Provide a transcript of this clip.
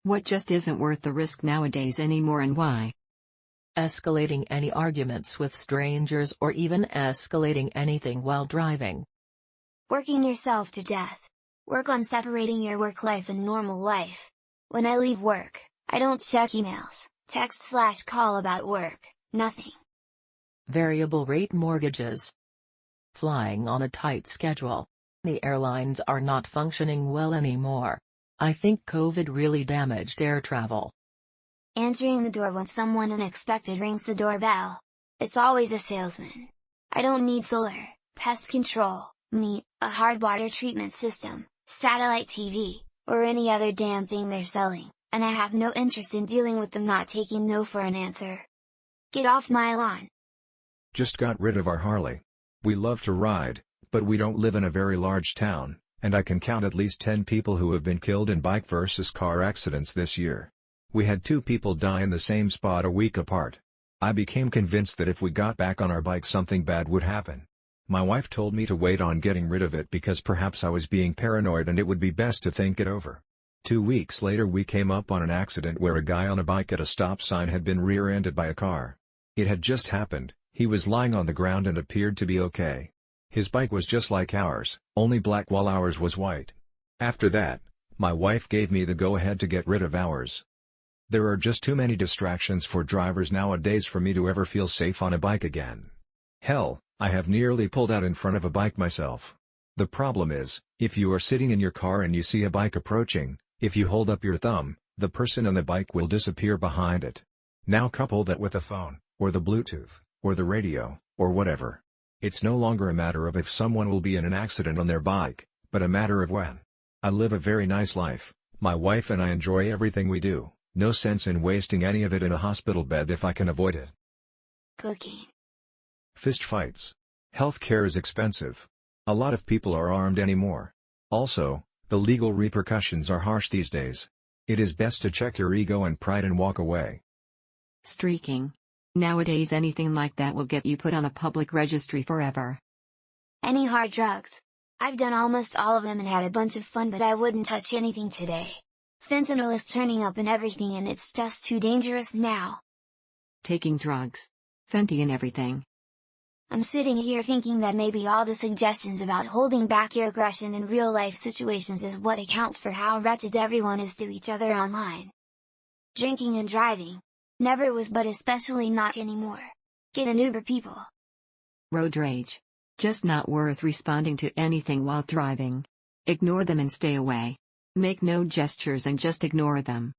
What just isn't worth the risk nowadays anymore and why? Escalating any arguments with strangers or even escalating anything while driving. Working yourself to death. Work on separating your work life and normal life. When I leave work, I don't check emails, text/call about work, nothing. Variable rate mortgages. Flying on a tight schedule. The airlines are not functioning well anymore. I think COVID really damaged air travel. Answering the door when someone unexpected rings the doorbell. It's always a salesman. I don't need solar, pest control, meat, a hard water treatment system, satellite TV, or any other damn thing they're selling, and I have no interest in dealing with them not taking no for an answer. Get off my lawn. Just got rid of our Harley. We love to ride, but we don't live in a very large town, and I can count at least 10 people who have been killed in bike versus car accidents this year. We had 2 people die in the same spot a week apart. I became convinced that if we got back on our bike something bad would happen. My wife told me to wait on getting rid of it because perhaps I was being paranoid and it would be best to think it over. 2 weeks later we came up on an accident where a guy on a bike at a stop sign had been rear-ended by a car. It had just happened, he was lying on the ground and appeared to be okay. His bike was just like ours, only black while ours was white. After that, my wife gave me the go-ahead to get rid of ours. There are just too many distractions for drivers nowadays for me to ever feel safe on a bike again. Hell, I have nearly pulled out in front of a bike myself. The problem is, if you are sitting in your car and you see a bike approaching, if you hold up your thumb, the person on the bike will disappear behind it. Now couple that with a phone, or the Bluetooth, or the radio, or whatever. It's no longer a matter of if someone will be in an accident on their bike, but a matter of when. I live a very nice life, my wife and I enjoy everything we do, no sense in wasting any of it in a hospital bed if I can avoid it. Cooking. Fist fights. Healthcare is expensive. A lot of people are armed anymore. Also, the legal repercussions are harsh these days. It is best to check your ego and pride and walk away. Streaking. Nowadays anything like that will get you put on a public registry forever. Any hard drugs. I've done almost all of them and had a bunch of fun, but I wouldn't touch anything today. Fentanyl is turning up in everything and it's just too dangerous now. Taking drugs. Fenty and everything. I'm sitting here thinking that maybe all the suggestions about holding back your aggression in real life situations is what accounts for how wretched everyone is to each other online. Drinking and driving. Never was, but especially not anymore. Get an Uber, people. Road rage. Just not worth responding to anything while driving. Ignore them and stay away. Make no gestures and just ignore them.